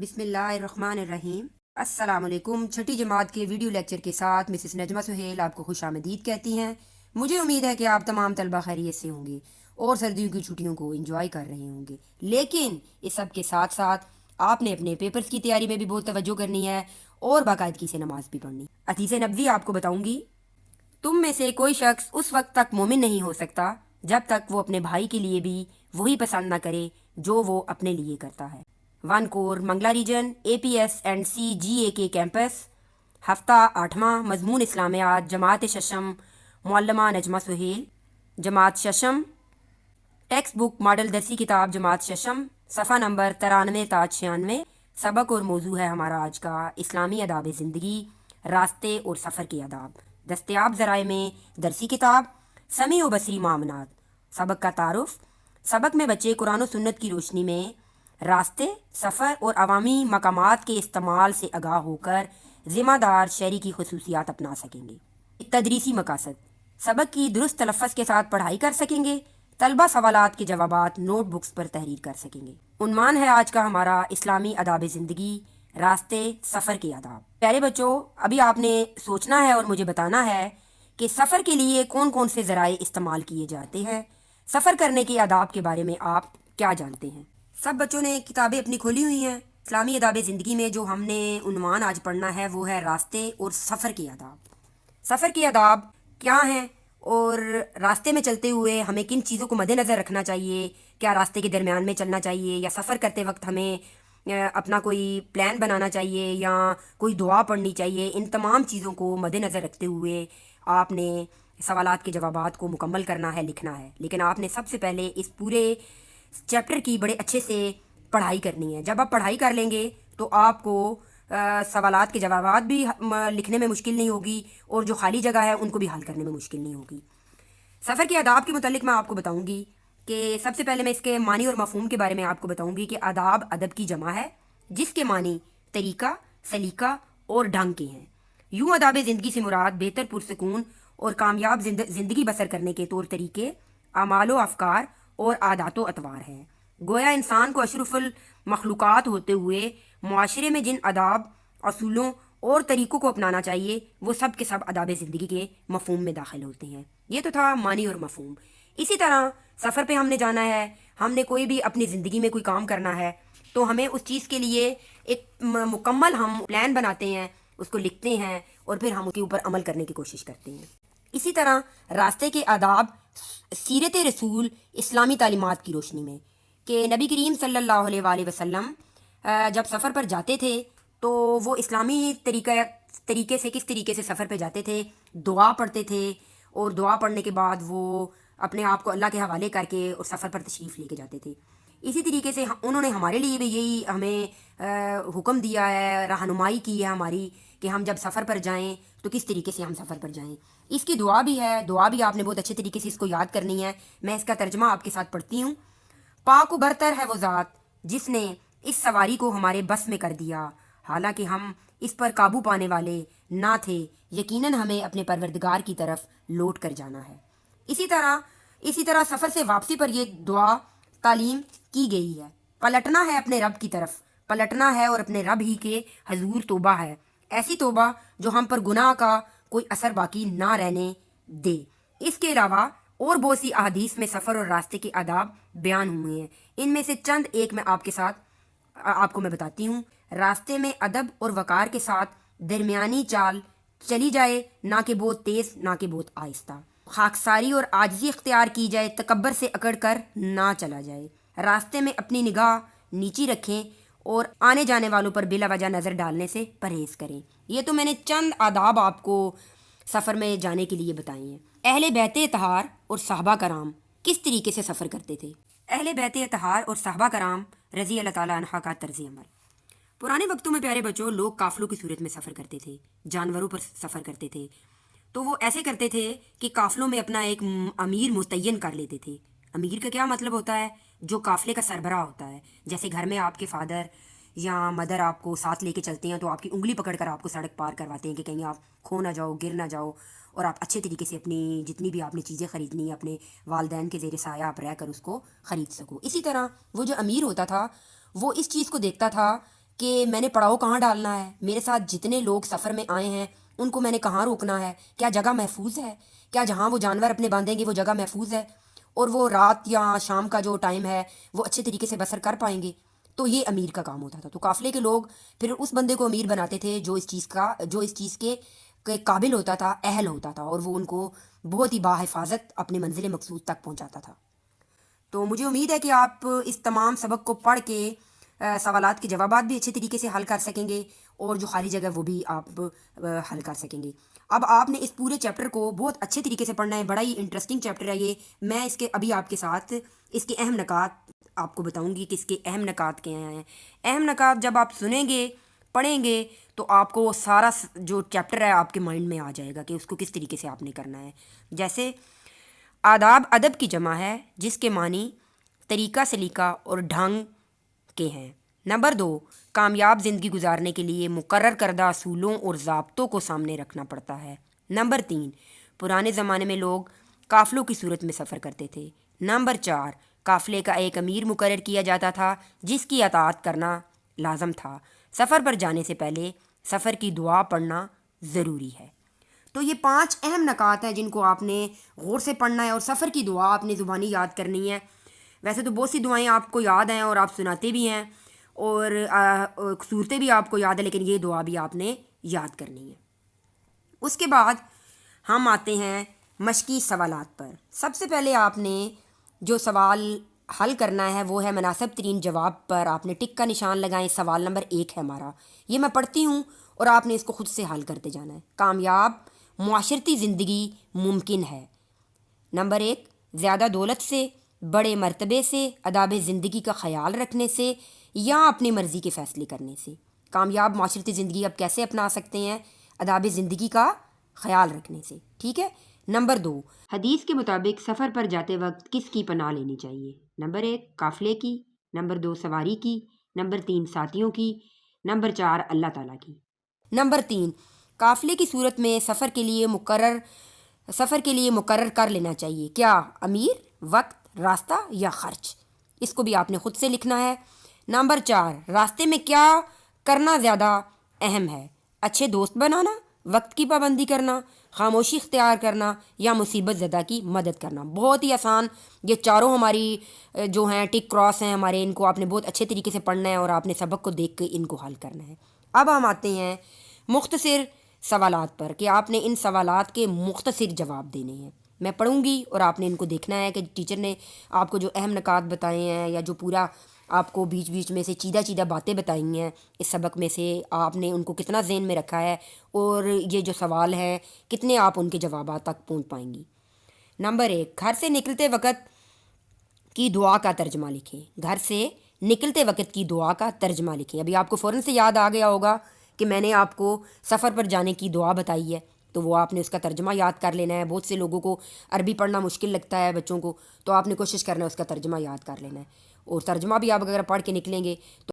بسم اللہ الرحمن الرحیم۔ السلام علیکم۔ چھٹی جماعت کے ویڈیو لیکچر کے ساتھ مسز نجمہ سہیل آپ کو خوش آمدید کہتی ہیں۔ مجھے امید ہے کہ آپ تمام طلبہ خیریت سے ہوں گے اور سردیوں کی چھٹیوں کو انجوائے کر رہے ہوں گے، لیکن اس سب کے ساتھ ساتھ آپ نے اپنے پیپرز کی تیاری میں بھی بہت توجہ کرنی ہے اور باقاعدگی سے نماز بھی پڑھنی۔ حدیث نبوی آپ کو بتاؤں گی، تم میں سے کوئی شخص اس وقت تک مومن نہیں ہو سکتا جب تک وہ اپنے بھائی کے لیے بھی وہی پسند نہ کرے جو وہ اپنے لیے کرتا ہے۔ ون کور منگلا ریجن APS&C GA کے کیمپس، ہفتہ 8واں، مضمون اسلامیات، جماعت ششم، معلمہ نجمہ سہیل، جماعت ششم، ٹیکسٹ بک ماڈل درسی کتاب جماعت ششم، صفحہ نمبر 93 تا 96۔ سبق اور موضوع ہے ہمارا آج کا اسلامی آداب زندگی، راستے اور سفر کے آداب۔ دستیاب ذرائع میں درسی کتاب، سمیع و بصری معاملات۔ سبق کا تعارف۔ سبق میں بچے قرآن و سنت کی روشنی میں راستے، سفر اور عوامی مقامات کے استعمال سے آگاہ ہو کر ذمہ دار شہری کی خصوصیات اپنا سکیں گے۔ تدریسی مقاصد: سبق کی درست تلفظ کے ساتھ پڑھائی کر سکیں گے، طلبہ سوالات کے جوابات نوٹ بکس پر تحریر کر سکیں گے۔ عنوان ہے آج کا ہمارا اسلامی آداب زندگی، راستے، سفر کے آداب۔ پیارے بچوں، ابھی آپ نے سوچنا ہے اور مجھے بتانا ہے کہ سفر کے لیے کون کون سے ذرائع استعمال کیے جاتے ہیں، سفر کرنے کے آداب کے بارے میں آپ کیا جانتے ہیں۔ سب بچوں نے کتابیں اپنی کھولی ہوئی ہیں۔ اسلامی آداب زندگی میں جو ہم نے عنوان آج پڑھنا ہے وہ ہے راستے اور سفر کے آداب۔ سفر کے آداب کیا ہیں اور راستے میں چلتے ہوئے ہمیں کن چیزوں کو مد نظر رکھنا چاہیے، کیا راستے کے درمیان میں چلنا چاہیے یا سفر کرتے وقت ہمیں اپنا کوئی پلان بنانا چاہیے یا کوئی دعا پڑھنی چاہیے، ان تمام چیزوں کو مد نظر رکھتے ہوئے آپ نے سوالات کے جوابات کو مکمل کرنا ہے، لکھنا ہے۔ لیکن آپ نے سب سے پہلے اس پورے چیپٹر کی بڑے اچھے سے پڑھائی کرنی ہے۔ جب آپ پڑھائی کر لیں گے تو آپ کو سوالات کے جوابات بھی لکھنے میں مشکل نہیں ہوگی اور جو خالی جگہ ہے ان کو بھی حل کرنے میں مشکل نہیں ہوگی۔ سفر کے آداب کے متعلق میں آپ کو بتاؤں گی کہ سب سے پہلے میں اس کے معنی اور مفہوم کے بارے میں آپ کو بتاؤں گی کہ آداب ادب کی جمع ہے جس کے معنی طریقہ، سلیقہ اور ڈھنگ کے ہیں۔ یوں آداب زندگی سے مراد بہتر پرسکون اور کامیاب زندگی بسر کرنے کے طور طریقے، اعمال و افکار اور عادات و اطوار ہیں۔ گویا انسان کو اشرف المخلوقات ہوتے ہوئے معاشرے میں جن آداب، اصولوں اور طریقوں کو اپنانا چاہیے وہ سب کے سب آداب زندگی کے مفہوم میں داخل ہوتے ہیں۔ یہ تو تھا معنی اور مفہوم۔ اسی طرح سفر پہ ہم نے جانا ہے، ہم نے کوئی بھی اپنی زندگی میں کوئی کام کرنا ہے تو ہمیں اس چیز کے لیے ایک مکمل ہم پلان بناتے ہیں، اس کو لکھتے ہیں اور پھر ہم اس کے اوپر عمل کرنے کی کوشش کرتے ہیں۔ اسی طرح راستے کے آداب سیرت رسول اسلامی تعلیمات کی روشنی میں کہ نبی کریم صلی اللہ علیہ وآلہ وسلم جب سفر پر جاتے تھے تو وہ اسلامی طریقے سے کس طریقے سے سفر پہ جاتے تھے، دعا پڑھتے تھے اور دعا پڑھنے کے بعد وہ اپنے آپ کو اللہ کے حوالے کر کے اور سفر پر تشریف لے کے جاتے تھے۔ اسی طریقے سے انہوں نے ہمارے لیے بھی یہی ہمیں حکم دیا ہے، رہنمائی کی ہے ہماری کہ ہم جب سفر پر جائیں تو کس طریقے سے ہم سفر پر جائیں۔ اس کی دعا بھی ہے، دعا بھی آپ نے بہت اچھے طریقے سے اس کو یاد کرنی ہے۔ میں اس کا ترجمہ آپ کے ساتھ پڑھتی ہوں۔ پاک و برتر ہے وہ ذات جس نے اس سواری کو ہمارے بس میں کر دیا، حالانکہ ہم اس پر قابو پانے والے نہ تھے، یقیناً ہمیں اپنے پروردگار کی طرف لوٹ کر جانا ہے۔ اسی طرح سفر سے واپسی پر یہ دعا تعلیم کی گئی ہے، پلٹنا ہے اپنے رب کی طرف، پلٹنا ہے اور اپنے رب ہی کے حضور توبہ ہے، ایسی توبہ جو ہم پر گناہ کا کوئی اثر باقی نہ رہنے دے۔ اس کے علاوہ اور بہت سی احادیث میں سفر اور راستے کے آداب بیان ہوئے ہیں، ان میں سے چند ایک میں آپ کو میں بتاتی ہوں۔ راستے میں ادب اور وقار کے ساتھ درمیانی چال چلی جائے، نہ کہ بہت تیز نہ کہ بہت آہستہ۔ خاکساری اور عاجزی اختیار کی جائے، تکبر سے اکڑ کر نہ چلا جائے۔ راستے میں اپنی نگاہ نیچی رکھیں اور آنے جانے والوں پر بلا وجہ نظر ڈالنے سے پرہیز کریں۔ یہ تو میں نے چند آداب آپ کو سفر میں جانے کے لیے بتائے ہیں۔ اہل بیت اطہار اور صحابہ کرام کس طریقے سے سفر کرتے تھے؟ اہل بیت اطہار اور صحابہ کرام رضی اللہ تعالیٰ عنہ کا طرز عمل۔ پرانے وقتوں میں پیارے بچوں لوگ قافلوں کی صورت میں سفر کرتے تھے، جانوروں پر سفر کرتے تھے۔ تو وہ ایسے کرتے تھے کہ قافلوں میں اپنا ایک امیر متعین کر لیتے تھے۔ امیر کا کیا مطلب ہوتا ہے؟ جو قافلے کا سربراہ ہوتا ہے۔ جیسے گھر میں آپ کے فادر یا مدر آپ کو ساتھ لے کے چلتے ہیں تو آپ کی انگلی پکڑ کر آپ کو سڑک پار کرواتے ہیں کہ کہیں آپ کھو نہ جاؤ، گر نہ جاؤ، اور آپ اچھے طریقے سے اپنی جتنی بھی آپ نے چیزیں خریدنی ہیں اپنے والدین کے زیر سایہ آپ رہ کر اس کو خرید سکو۔ اسی طرح وہ جو امیر ہوتا تھا وہ اس چیز کو دیکھتا تھا کہ میں نے پڑاؤ کہاں ڈالنا ہے، میرے ساتھ جتنے لوگ سفر میں آئے ہیں ان کو میں نے کہاں روکنا ہے، کیا جگہ محفوظ ہے، کیا جہاں وہ جانور اپنے باندھیں گے وہ جگہ محفوظ ہے، اور وہ رات یا شام کا جو ٹائم ہے وہ اچھے طریقے سے بسر کر پائیں گے۔ تو یہ امیر کا کام ہوتا تھا۔ تو قافلے کے لوگ پھر اس بندے کو امیر بناتے تھے جو اس چیز کے قابل ہوتا تھا، اہل ہوتا تھا، اور وہ ان کو بہت ہی باحفاظت اپنے منزل مقصود تک پہنچاتا تھا۔ تو مجھے امید ہے کہ آپ اس تمام سبق کو پڑھ کے سوالات کے جوابات بھی اچھے طریقے سے حل کر سکیں گے، اور جو خالی جگہ وہ بھی آپ حل کر سکیں گے۔ اب آپ نے اس پورے چیپٹر کو بہت اچھے طریقے سے پڑھنا ہے، بڑا ہی انٹرسٹنگ چیپٹر ہے یہ۔ میں اس کے ابھی آپ کے ساتھ اس کے اہم نکات آپ کو بتاؤں گی کہ اس کے اہم نکات کیا ہیں۔ اہم نکات جب آپ سنیں گے، پڑھیں گے، تو آپ کو وہ سارا جو چیپٹر ہے آپ کے مائنڈ میں آ جائے گا کہ اس کو کس طریقے سے آپ نے کرنا ہے۔ جیسے آداب ادب کی جمع ہے جس کے معنی طریقہ سلیقہ اور ڈھنگ کے ہیں۔ نمبر 2، کامیاب زندگی گزارنے کے لیے مقرر کردہ اصولوں اور ضابطوں کو سامنے رکھنا پڑتا ہے۔ نمبر 3، پرانے زمانے میں لوگ قافلوں کی صورت میں سفر کرتے تھے۔ نمبر 4، قافلے کا ایک امیر مقرر کیا جاتا تھا جس کی اطاعت کرنا لازم تھا۔ سفر پر جانے سے پہلے سفر کی دعا پڑھنا ضروری ہے۔ تو یہ 5 اہم نکات ہیں جن کو آپ نے غور سے پڑھنا ہے، اور سفر کی دعا آپ نے زبانی یاد کرنی ہے۔ ویسے تو بہت سی دعائیں آپ کو یاد ہیں اور آپ سناتے بھی ہیں، اور صورتیں بھی آپ کو یاد ہیں، لیکن یہ دعا بھی آپ نے یاد کرنی ہے۔ اس کے بعد ہم آتے ہیں مشقی سوالات پر۔ سب سے پہلے آپ نے جو سوال حل کرنا ہے وہ ہے مناسب ترین جواب پر آپ نے ٹک کا نشان لگائیں۔ سوال نمبر 1 ہے ہمارا، یہ میں پڑھتی ہوں اور آپ نے اس کو خود سے حل کرتے جانا ہے۔ کامیاب معاشرتی زندگی ممکن ہے۔ نمبر 1، زیادہ دولت سے، بڑے مرتبے سے، آداب زندگی کا خیال رکھنے سے، یا اپنی مرضی کے فیصلے کرنے سے۔ کامیاب معاشرتی زندگی آپ کیسے اپنا سکتے ہیں؟ آداب زندگی کا خیال رکھنے سے، ٹھیک ہے۔ نمبر 2، حدیث کے مطابق سفر پر جاتے وقت کس کی پناہ لینی چاہیے؟ نمبر 1، قافلے کی۔ نمبر 2، سواری کی۔ نمبر 3، ساتھیوں کی۔ نمبر 4، اللہ تعالیٰ کی۔ نمبر 3، قافلے کی صورت میں سفر کے لیے مقرر کر لینا چاہیے، کیا امیر، وقت، راستہ یا خرچ؟ اس کو بھی آپ نے خود سے لکھنا ہے۔ نمبر 4، راستے میں کیا کرنا زیادہ اہم ہے؟ اچھے دوست بنانا، وقت کی پابندی کرنا، خاموشی اختیار کرنا، یا مصیبت زدہ کی مدد کرنا؟ بہت ہی آسان، یہ چاروں ہماری جو ہیں ٹک کراس ہیں ہمارے، ان کو آپ نے بہت اچھے طریقے سے پڑھنا ہے اور آپ نے سبق کو دیکھ کے ان کو حل کرنا ہے۔ اب ہم آتے ہیں مختصر سوالات پر کہ آپ نے ان سوالات کے مختصر جواب دینے ہیں۔ میں پڑھوں گی اور آپ نے ان کو دیکھنا ہے کہ ٹیچر نے آپ کو جو اہم نکات بتائے ہیں یا جو پورا آپ کو بیچ بیچ میں سے چیدہ باتیں بتائی ہیں اس سبق میں سے، آپ نے ان کو کتنا ذہن میں رکھا ہے، اور یہ جو سوال ہیں کتنے آپ ان کے جوابات تک پہنچ پائیں گی۔ نمبر 1، گھر سے نکلتے وقت کی دعا کا ترجمہ لکھیں۔ گھر سے نکلتے وقت کی دعا کا ترجمہ لکھیں۔ ابھی آپ کو فوراً سے یاد آ گیا ہوگا کہ میں نے آپ کو سفر پر جانے کی دعا بتائی ہے، تو وہ آپ نے اس کا ترجمہ یاد کر لینا ہے۔ بہت سے لوگوں کو عربی پڑھنا مشکل لگتا ہے، بچوں کو، تو آپ نے کوشش کرنا ہے اس کا ترجمہ یاد کر لینا ہے، اور ترجمہ بھی آپ اگر پڑھ کے نکلیں گے تو